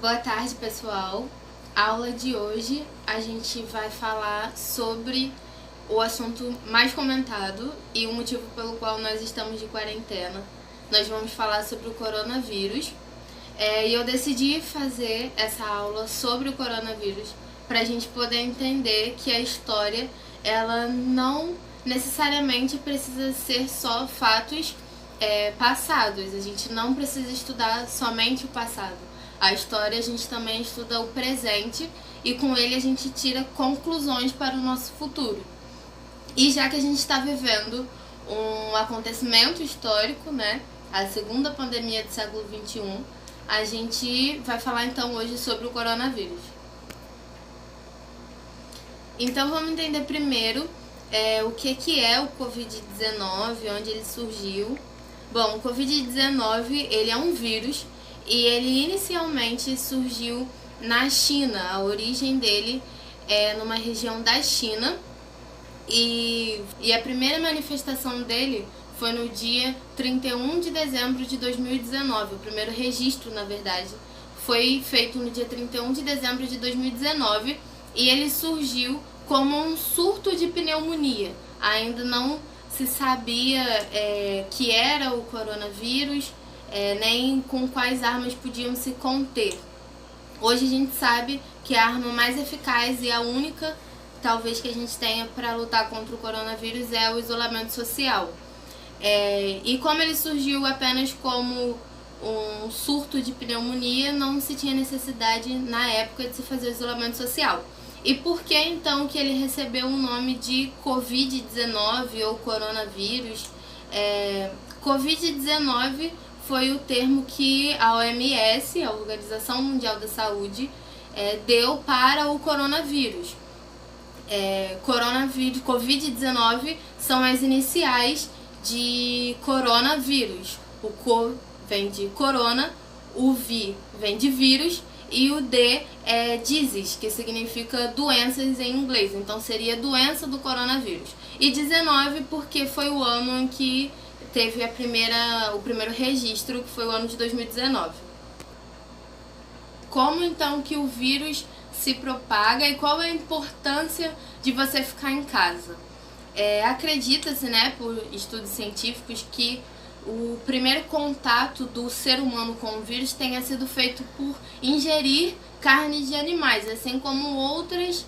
Boa tarde, pessoal. A aula de hoje a gente vai falar sobre o assunto mais comentado e o motivo pelo qual nós estamos de quarentena. Nós vamos falar sobre o coronavírus. E eu decidi fazer essa aula sobre o coronavírus para a gente poder entender que a história ela não necessariamente precisa ser só fatos passados. A gente não precisa estudar somente o passado. A história a gente também estuda o presente e com ele a gente tira conclusões para o nosso futuro. E já que a gente está vivendo um acontecimento histórico, né, a segunda pandemia do século XXI, a gente vai falar então hoje sobre o coronavírus. Então vamos entender primeiro o que é o Covid-19, onde ele surgiu. Bom, o Covid-19 ele é um vírus e ele inicialmente surgiu na China. A origem dele é numa região da China e a primeira manifestação dele foi no dia 31 de dezembro de 2019. O primeiro registro, na verdade, foi feito no dia 31 de dezembro de 2019 e ele surgiu como um surto de pneumonia. Ainda não se sabia que era o coronavírus, nem com quais armas podiam se conter. Hoje a gente sabe que a arma mais eficaz e a única, talvez, que a gente tenha para lutar contra o coronavírus é o isolamento social. E como ele surgiu apenas como um surto de pneumonia, não se tinha necessidade na época de se fazer o isolamento social. E por que então que ele recebeu o nome de Covid-19 ou coronavírus? Covid-19 foi o termo que a OMS, a Organização Mundial da Saúde, deu para o coronavírus. Covid-19 são as iniciais de coronavírus. O co vem de corona, o vi vem de vírus e o D é disease, que significa doenças em inglês. Então seria doença do coronavírus. E 19 porque foi o ano em que teve o primeiro registro, que foi o ano de 2019. Como então que o vírus se propaga e qual é a importância de você ficar em casa? Acredita-se, né, por estudos científicos, que o primeiro contato do ser humano com o vírus tenha sido feito por ingerir carne de animais, assim como outras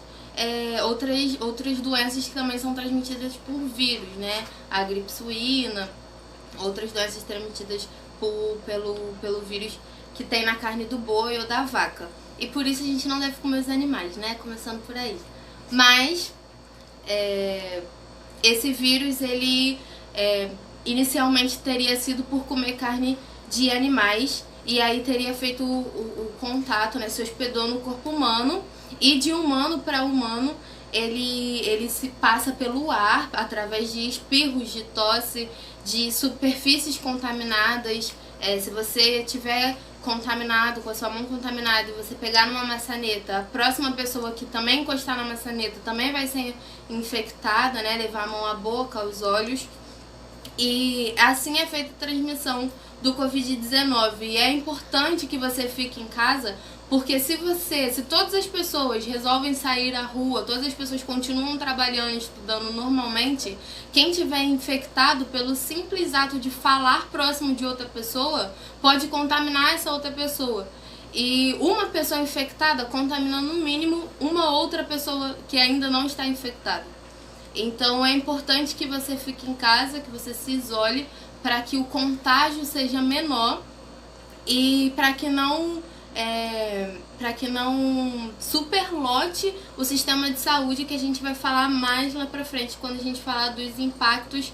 doenças que também são transmitidas por vírus, né? A gripe suína, outras doenças transmitidas pelo vírus que tem na carne do boi ou da vaca. E por isso a gente não deve comer os animais, né? Começando por aí. Mas esse vírus, ele inicialmente teria sido por comer carne de animais e aí teria feito o contato, né? Se hospedou no corpo humano e de humano para humano ele se passa pelo ar através de espirros, de tosse, de superfícies contaminadas. Se você tiver contaminado, com a sua mão contaminada, e você pegar numa maçaneta, a próxima pessoa que também encostar na maçaneta também vai ser infectada, né? Levar a mão à boca, aos olhos. E assim é feita a transmissão do Covid-19. E é importante que você fique em casa, porque se todas as pessoas resolvem sair à rua, todas as pessoas continuam trabalhando, estudando normalmente, quem tiver infectado pelo simples ato de falar próximo de outra pessoa, pode contaminar essa outra pessoa. E uma pessoa infectada contamina no mínimo uma outra pessoa que ainda não está infectada. Então é importante que você fique em casa, que você se isole, para que o contágio seja menor e para que não superlote o sistema de saúde, que a gente vai falar mais lá pra frente quando a gente falar dos impactos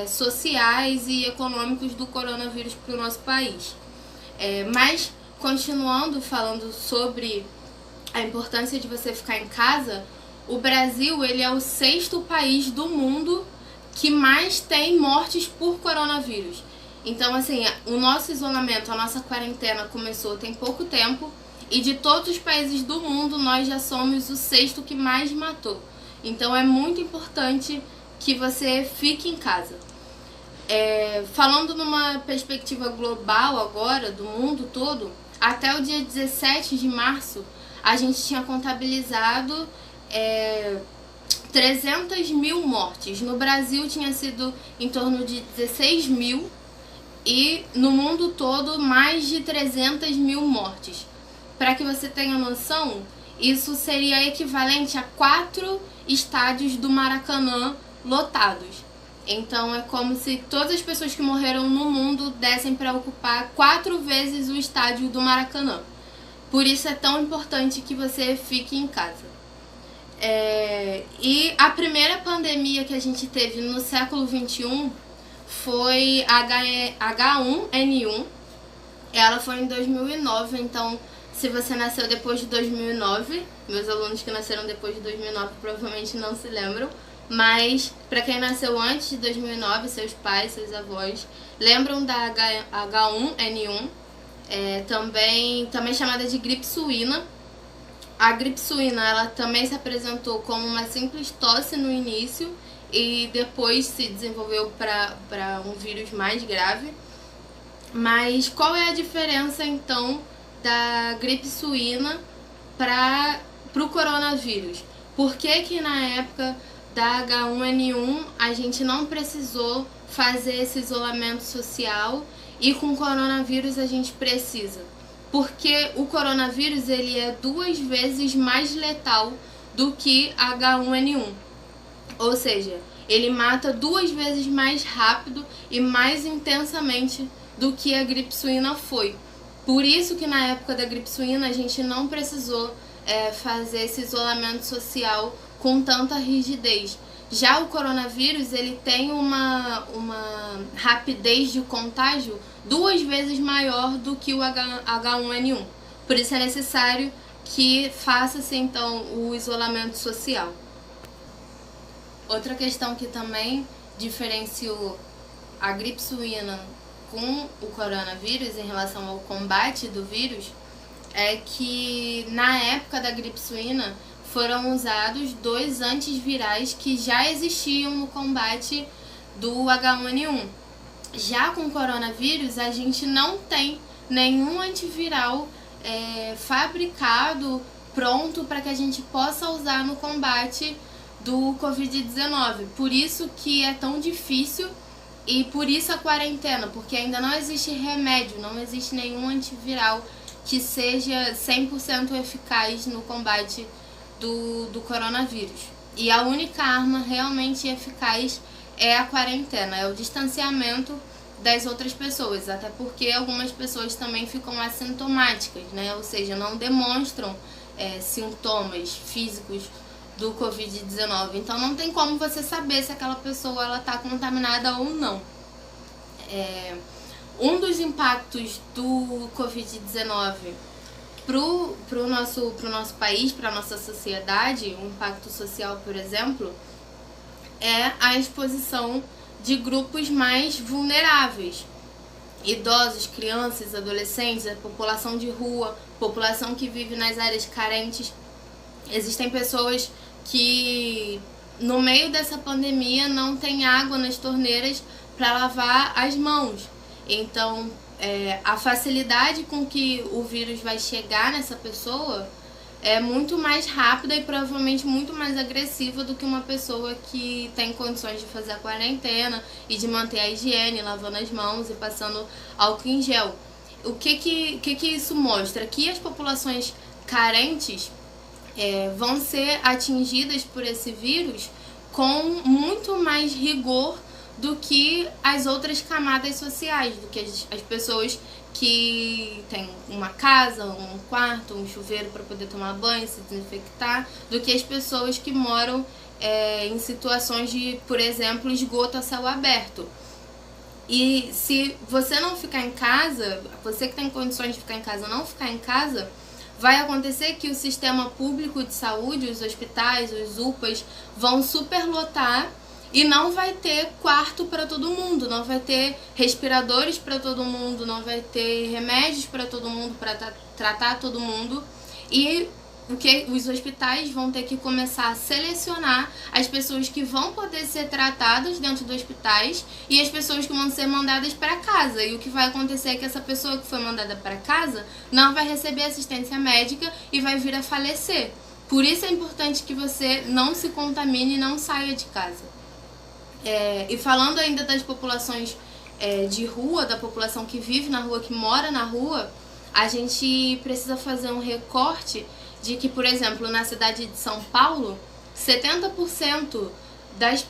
sociais e econômicos do coronavírus para o nosso país. Mas continuando falando sobre a importância de você ficar em casa, o Brasil ele é o 6º país do mundo que mais tem mortes por coronavírus. Então, assim, o nosso isolamento, a nossa quarentena começou tem pouco tempo e de todos os países do mundo nós já somos o 6º que mais matou. Então é muito importante que você fique em casa. Falando numa perspectiva global agora, do mundo todo, até o dia 17 de março, a gente tinha contabilizado 300 mil mortes. No Brasil tinha sido em torno de 16 mil e no mundo todo mais de 300 mil mortes. Para que você tenha noção, isso seria equivalente a 4 estádios do Maracanã lotados. Então é como se todas as pessoas que morreram no mundo dessem para ocupar 4 vezes o estádio do Maracanã. Por isso é tão importante que você fique em casa. E a primeira pandemia que a gente teve no século XXI foi H1N1. Ela foi em 2009, então se você nasceu depois de 2009, meus alunos que nasceram depois de 2009 provavelmente não se lembram, mas para quem nasceu antes de 2009, seus pais, seus avós, lembram da H1N1, também chamada de gripe suína. A gripe suína ela também se apresentou como uma simples tosse no início e depois se desenvolveu para um vírus mais grave. Mas qual é a diferença então da gripe suína para o coronavírus? Por que na época da H1N1 a gente não precisou fazer esse isolamento social e com o coronavírus a gente precisa? Porque o coronavírus ele é 2 vezes mais letal do que H1N1. Ou seja, ele mata 2 vezes mais rápido e mais intensamente do que a gripe suína foi. Por isso que na época da gripe suína a gente não precisou fazer esse isolamento social com tanta rigidez. Já o coronavírus ele tem uma rapidez de contágio 2 vezes maior do que o H1N1. Por isso é necessário que faça-se então o isolamento social. Outra questão que também diferenciou a gripe suína com o coronavírus em relação ao combate do vírus é que na época da gripe suína foram usados 2 antivirais que já existiam no combate do H1N1. Já com o coronavírus, a gente não tem nenhum antiviral fabricado, pronto para que a gente possa usar no combate do Covid-19. Por isso que é tão difícil e por isso a quarentena, porque ainda não existe remédio, não existe nenhum antiviral que seja 100% eficaz no combate do coronavírus. E a única arma realmente eficaz é a quarentena, é o distanciamento das outras pessoas, até porque algumas pessoas também ficam assintomáticas, né? Ou seja, não demonstram sintomas físicos do Covid-19. Então não tem como você saber se aquela pessoa está contaminada ou não. Um dos impactos do Covid-19 pro nosso país, para a nossa sociedade, um impacto social, por exemplo, é a exposição de grupos mais vulneráveis. Idosos, crianças, adolescentes, a população de rua, população que vive nas áreas carentes. Existem pessoas que no meio dessa pandemia não tem água nas torneiras para lavar as mãos. Então, a facilidade com que o vírus vai chegar nessa pessoa é muito mais rápida e provavelmente muito mais agressiva do que uma pessoa que tem condições de fazer a quarentena e de manter a higiene, lavando as mãos e passando álcool em gel. O que isso mostra? Que as populações carentes vão ser atingidas por esse vírus com muito mais rigor do que as outras camadas sociais, do que as pessoas que têm uma casa, um quarto, um chuveiro para poder tomar banho, se desinfectar, do que as pessoas que moram em situações de, por exemplo, esgoto a céu aberto. E se você não ficar em casa, você que tem condições de ficar em casa, não ficar em casa, vai acontecer que o sistema público de saúde, os hospitais, os UPAs, vão superlotar e não vai ter quarto para todo mundo, não vai ter respiradores para todo mundo, não vai ter remédios para todo mundo, para tratar todo mundo. E os hospitais vão ter que começar a selecionar as pessoas que vão poder ser tratadas dentro dos hospitais e as pessoas que vão ser mandadas para casa. E o que vai acontecer é que essa pessoa que foi mandada para casa não vai receber assistência médica e vai vir a falecer. Por isso é importante que você não se contamine e não saia de casa. E falando ainda das populações de rua, da população que vive na rua, que mora na rua, a gente precisa fazer um recorte de que, por exemplo, na cidade de São Paulo, 70%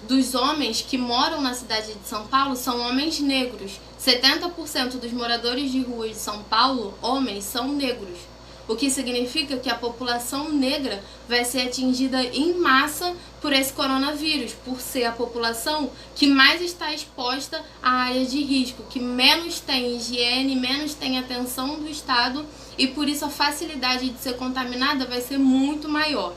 dos homens que moram na cidade de São Paulo são homens negros. 70% dos moradores de rua de São Paulo, homens, são negros. O que significa que a população negra vai ser atingida em massa por esse coronavírus, por ser a população que mais está exposta à área de risco, que menos tem higiene, menos tem atenção do Estado e por isso a facilidade de ser contaminada vai ser muito maior.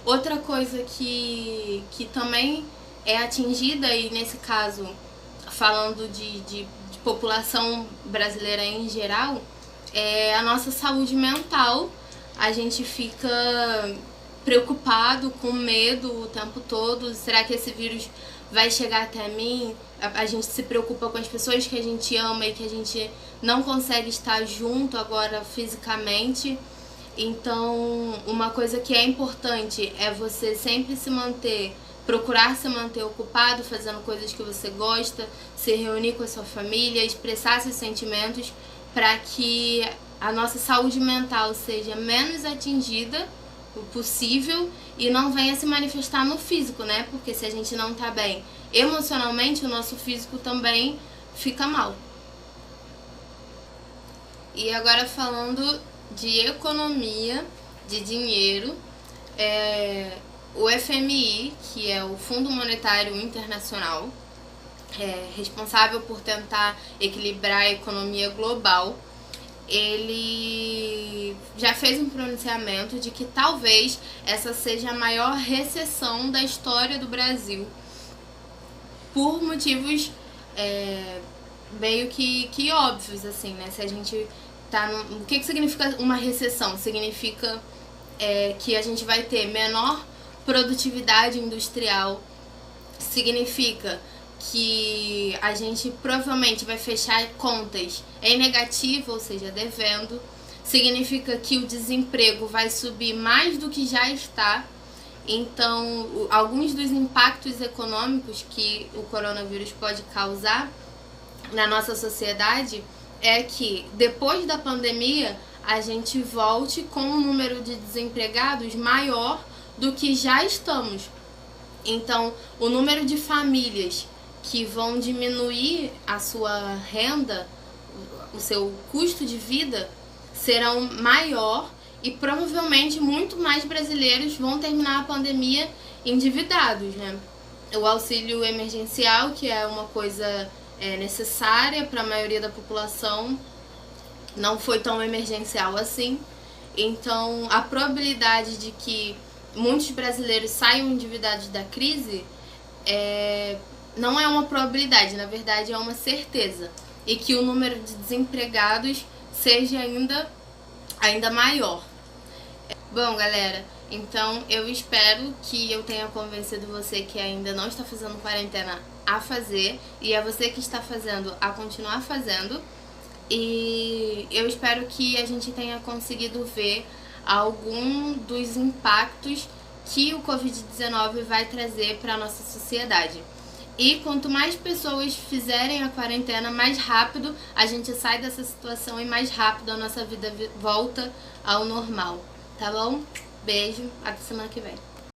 Outra coisa que também é atingida, e nesse caso falando de população brasileira em geral, é a nossa saúde mental. A gente fica preocupado, com medo o tempo todo. Será que esse vírus vai chegar até mim? A gente se preocupa com as pessoas que a gente ama e que a gente não consegue estar junto agora fisicamente. Então, uma coisa que é importante é você sempre procurar se manter ocupado, fazendo coisas que você gosta, se reunir com a sua família, expressar seus sentimentos, para que a nossa saúde mental seja menos atingida o possível e não venha se manifestar no físico, né? Porque se a gente não tá bem emocionalmente, o nosso físico também fica mal. E agora falando de economia, de dinheiro, o FMI, que é o Fundo Monetário Internacional, responsável por tentar equilibrar a economia global, ele já fez um pronunciamento de que talvez essa seja a maior recessão da história do Brasil, por motivos meio que óbvios, assim, né? Se a gente tá o que significa uma recessão? Significa que a gente vai ter menor produtividade industrial, significa que a gente provavelmente vai fechar contas em negativo, ou seja, devendo. Significa que o desemprego vai subir mais do que já está. Então, alguns dos impactos econômicos que o coronavírus pode causar na nossa sociedade é que depois da pandemia a gente volte com um número de desempregados maior do que já estamos. Então, o número de famílias que vão diminuir a sua renda, o seu custo de vida, serão maior e provavelmente muito mais brasileiros vão terminar a pandemia endividados, né? O auxílio emergencial, que é uma coisa necessária para a maioria da população, não foi tão emergencial assim. Então, a probabilidade de que muitos brasileiros saiam endividados da crise não é uma probabilidade, na verdade é uma certeza. E que o número de desempregados seja ainda maior. Bom, galera, então eu espero que eu tenha convencido você que ainda não está fazendo quarentena a fazer, e é você que está fazendo a continuar fazendo. E eu espero que a gente tenha conseguido ver algum dos impactos que o Covid-19 vai trazer para a nossa sociedade. E quanto mais pessoas fizerem a quarentena, mais rápido a gente sai dessa situação e mais rápido a nossa vida volta ao normal, tá bom? Beijo, até semana que vem.